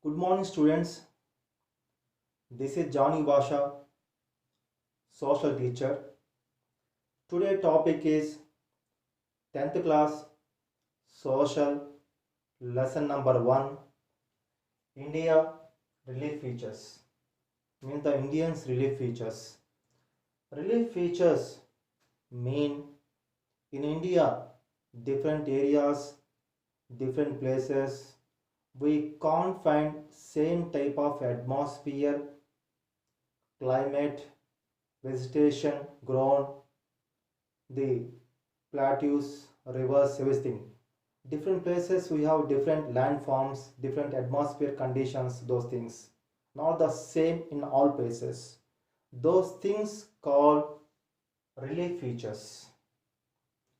Good morning, students. This is Johnny Basha, social teacher. Today topic is 10th class social lesson number 1 India relief features. Means the Indians relief features. Relief features mean in India different areas, different places we can't find same type of atmosphere, climate, vegetation, ground, the plateaus, rivers, everything. Different places we have different landforms, different atmosphere conditions, those things. Not the same in all places. Those things called relief features.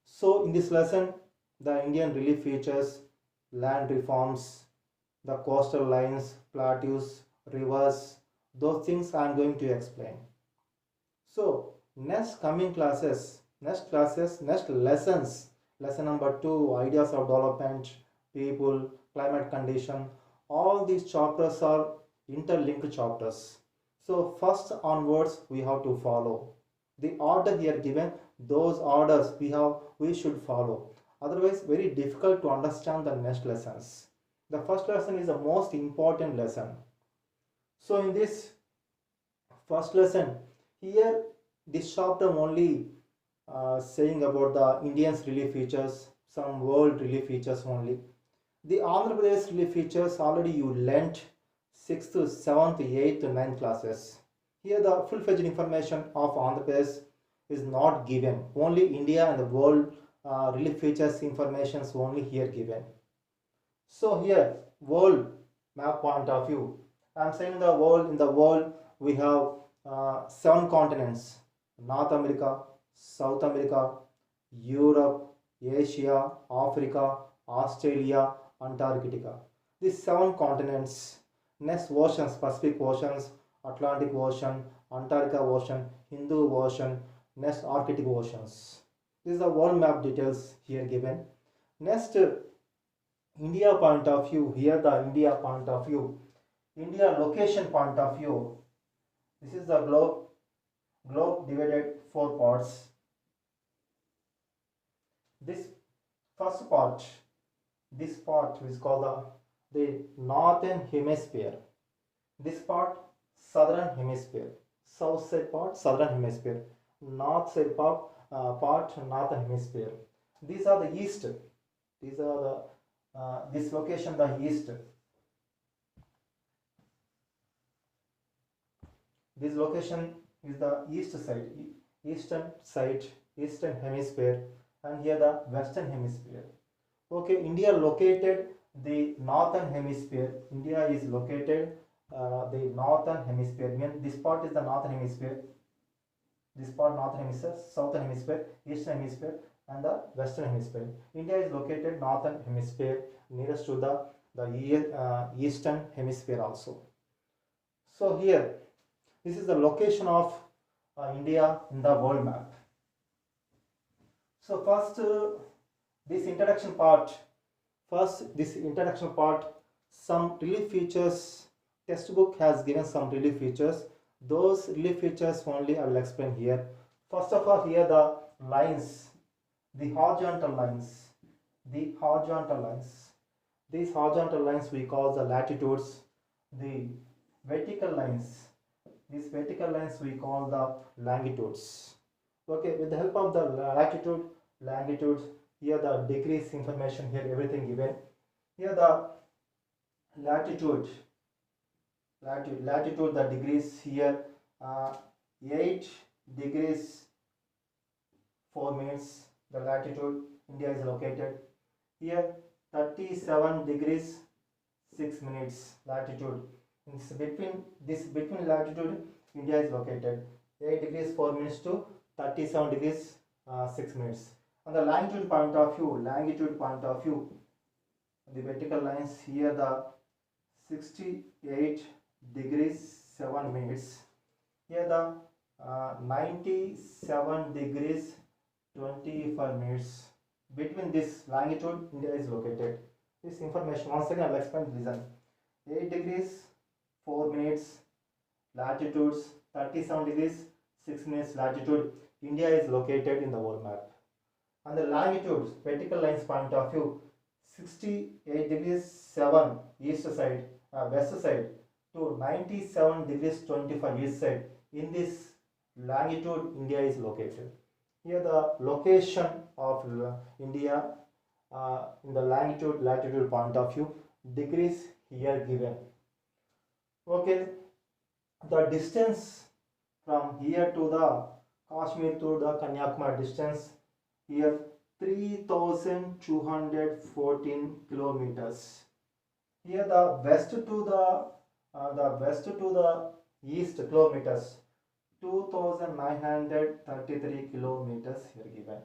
So in this lesson, the Indian relief features, land reforms, the coastal lines, plateaus, rivers, those things I am going to explain. So next lessons, lesson number 2, ideas of development, people, climate condition, all these chapters are interlinked chapters. So first onwards we have to follow. The order here given, those orders we should follow. Otherwise very difficult to understand the next lessons. The first lesson is the most important lesson. So in this first lesson, here this chapter only saying about the Indians relief features, some world relief features only. The Andhra Pradesh relief features already you learnt 6th, 7th, 8th, 9th classes. Here the full-fledged information of Andhra Pradesh is not given. Only India and the world relief features information is only here given. So here world map point of view, I am saying the world. In the world we have 7 continents: North America, South America, Europe, Asia, Africa, Australia, Antarctica. These 7 continents. Next oceans: Pacific Oceans, Atlantic Ocean, Antarctica Ocean, Hindu Ocean, next Arctic Oceans. This is the world map details here given. Next India point of view, here the India point of view, India location point of view. This is the globe divided 4 parts. This first part, this part is called the northern hemisphere. This part southern hemisphere. South side part southern hemisphere. North side part northern hemisphere. These are the east. These are the this location the east. This location is the eastern hemisphere, and here the western hemisphere. Okay, India located the northern hemisphere. India is located the northern hemisphere. Means this part is the northern hemisphere. This part northern hemisphere, southern hemisphere, eastern hemisphere, and the western hemisphere. India is located northern hemisphere, nearest to the eastern hemisphere also. So here, this is the location of India in the world map. So first this introduction part. Some relief features. Textbook has given some relief features. Those relief features only I will explain here. First of all, here the lines, the horizontal lines, these horizontal lines we call the latitudes. The vertical lines, these vertical lines we call the longitudes. Okay, with the help of the latitude, longitudes, here the degrees information, here everything given. Here the latitude, the degrees here, 8 degrees 4 minutes the latitude India is located. Here 37 degrees 6 minutes latitude. It's between latitude India is located. 8 degrees 4 minutes to 37 degrees 6 minutes. On the longitude point of view, the vertical lines, here the 68 degrees 7 minutes. Here the 97 degrees 25 minutes. Between this longitude India is located. This information once again I will explain. Listen. 8 degrees 4 minutes latitudes, 37 degrees 6 minutes latitude. India is located in the world map. And the longitudes, vertical lines point of view, 68 degrees 7 east side, west side to 97 degrees 25 east side. In this longitude, India is located. Here the location of India in the longitude latitude point of view, degrees here given. Okay, the distance from here to the Kashmir to the Kanyakumari distance here 3214 kilometers. Here the west to the east kilometers 2933 kilometers here given.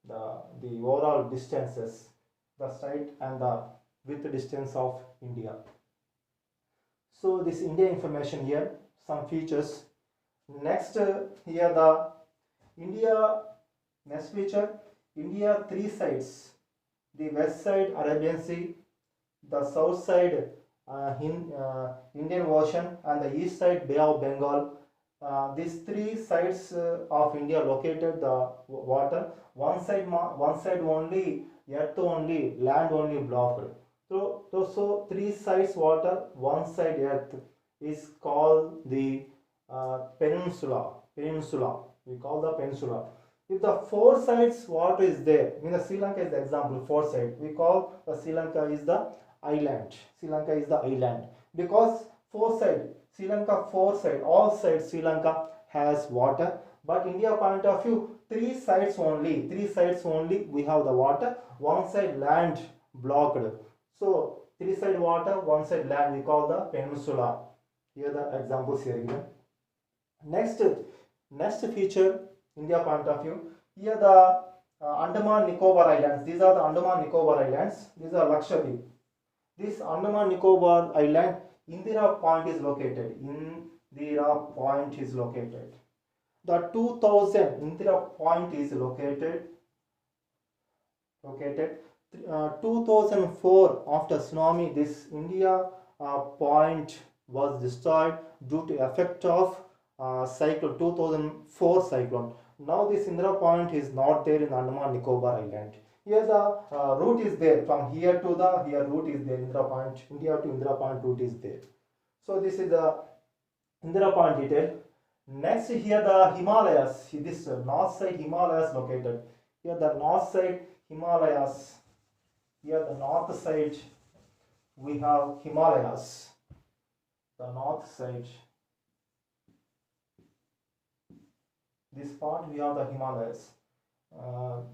The overall distances, the side and the width distance of India. So this India information here, some features. Next here the India, next feature, India three sides. The west side Arabian Sea, the south side Indian Ocean, and the east side Bay of Bengal. These three sides of India located the water. One side only, earth only, land only blocked. So three sides water, one side earth is called the peninsula. We call the peninsula. If the four sides water is there, I mean the Sri Lanka is the example, four side. We call the Sri Lanka is the island. Sri Lanka is the island because four side, Sri Lanka four side, all sides Sri Lanka has water. But India point of view, three sides only we have the water, one side land blocked. So three side water, one side land, we call the peninsula. Here the examples here given. Next feature, India point of view. Here the Andaman Nicobar Islands. These are the Andaman Nicobar Islands. These are Lakshadweep. This Andaman Nicobar Island, Indira Point is located. Indira Point is located. The 2000 Indira Point is located. 2004 after tsunami, this India point was destroyed due to effect of cyclone 2004 cyclone. Now this Indira Point is not there in Andaman Nicobar Island. Here the route is there from here to the route is there. Indira Point, India to Indira Point route is there. So this is the Indira Point detail. Next here the Himalayas. This north side Himalayas located. Here the north side Himalayas. Here the north side we have Himalayas. The north side. This part we have the Himalayas.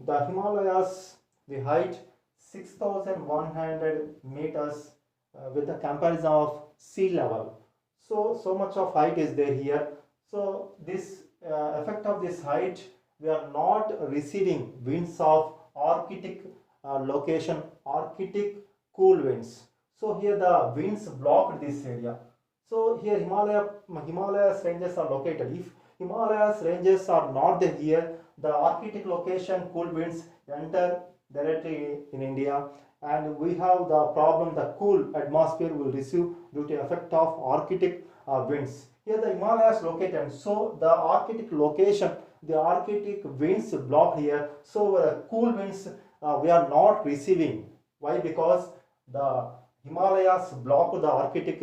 The Himalayas, the height 6,100 meters with the comparison of sea level. So much of height is there here. So this effect of this height, we are not receiving winds of Arctic location, Arctic cool winds. So here the winds blocked this area. So here Himalayas ranges are located. If Himalayas ranges are not there here, the Arctic location cool winds enter directly in India, and we have the problem, the cool atmosphere will receive due to effect of Arctic winds. Here the Himalayas located, so the Arctic location, the Arctic winds blocked here, so cool winds we are not receiving. Why? Because the Himalayas block the Arctic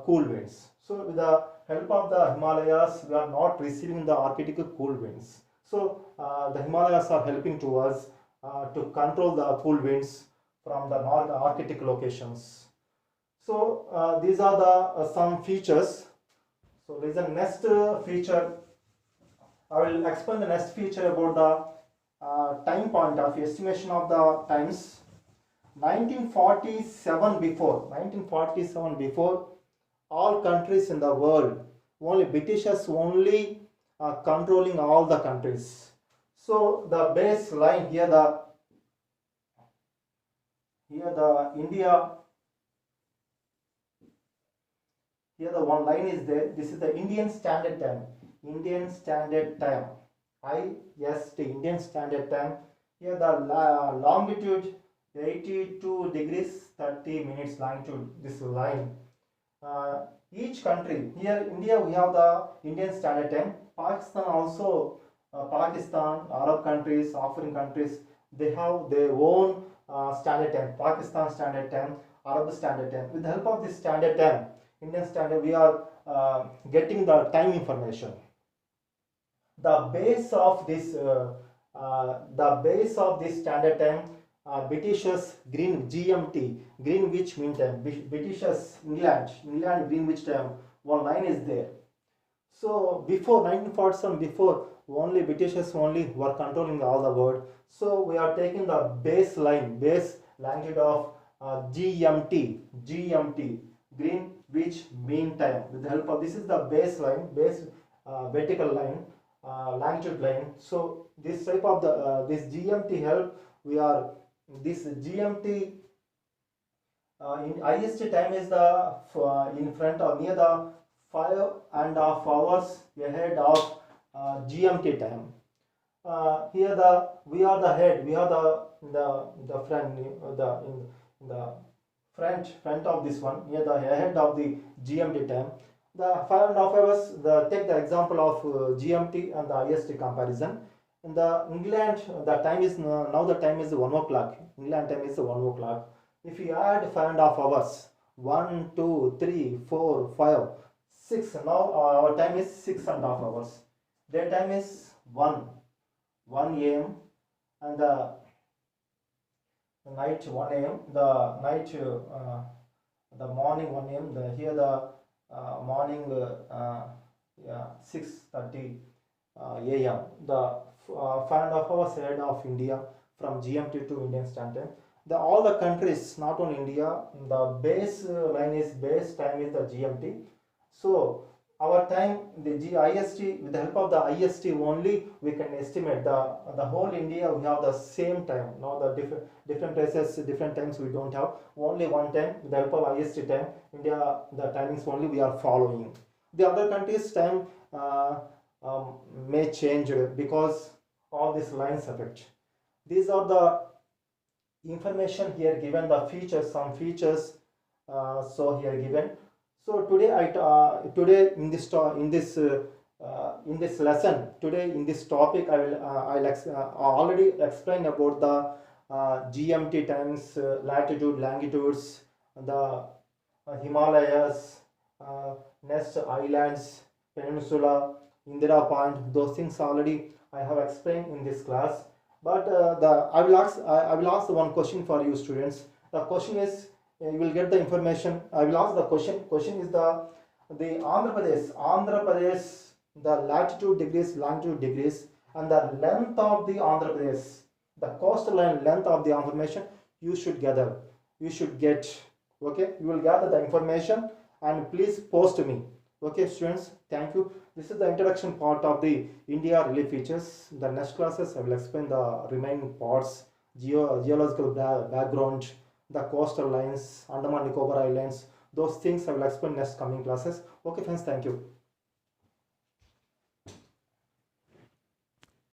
cool winds. So with the help of the Himalayas, we are not receiving the Arctic cool winds. So the Himalayas are helping to us to control the cool winds from the North Arctic locations. So these are the some features. So there is a next feature. I will explain the next feature about the time point of estimation of the times. 1947 before, all countries in the world, only Britishers only controlling all the countries. So the baseline here, the India, here the one line is there. This is the Indian Standard Time. IST, Indian Standard Time. Here the longitude 82 degrees 30 minutes longitude. This line. Each country, here India we have the Indian Standard Time, Pakistan also, Pakistan, Arab countries, African countries, they have their own Standard Time, Pakistan Standard Time, Arab Standard Time. With the help of this Standard Time, Indian Standard, we are getting the time information. The base of this Standard Time, Britishers GMT, Greenwich Mean Time, Britishers England Greenwich Time, one line is there. So before 1947, before only Britishers only were controlling all the world. So we are taking the base language of GMT, Greenwich Mean Time. With the help of this is the base vertical line, longitude line. So this type of the this GMT help, we are this GMT in IST time is the in front or near the 5.5 hours ahead of GMT time. Here we are the head, we are the front, in the front of this one, near the ahead of the GMT time. The 5.5 hours, take the example of GMT and the IST comparison. In the England, the time is now the time is 1 o'clock. England time is 1 o'clock. If you add 5.5 hours, 1, 2, 3, 4, 5, 6. Now our time is 6.5 hours. Their time is 1 a.m. and the night 1 a.m. The night the morning 1 a.m. Here the morning 6:30 a.m. The 5.5 hours ahead of India from GMT to Indian Standard Time. All the countries, not only India, the base time is the GMT. So our time, the IST, with the help of the IST only, we can estimate the whole India. We have the same time. Now the different places, different times we don't have. Only one time, with the help of IST time, India, the timings only we are following. The other countries' time may change because all these lines affect. These are the information here given, the features, some features. So here given. So today in this lesson, today in this topic, I'll already explain about the GMT times, latitude, longitudes, the Himalayas, Nest Islands, Peninsula, Indira Point. Those things already I have explained in this class. But I will ask one question for you students. The question is, you will get the information. I will ask the question. Question is the Andhra Pradesh, the latitude degrees, longitude degrees, and the length of the Andhra Pradesh, the coastline length of the information you should gather. You should get. Okay, you will gather the information and please post me. Okay, students. Thank you. This is the introduction part of the India relief features. The next classes I will explain the remaining parts, geological background, the coastal lines, Andaman Nicobar Islands. Those things I will explain next coming classes. Okay friends, thank you.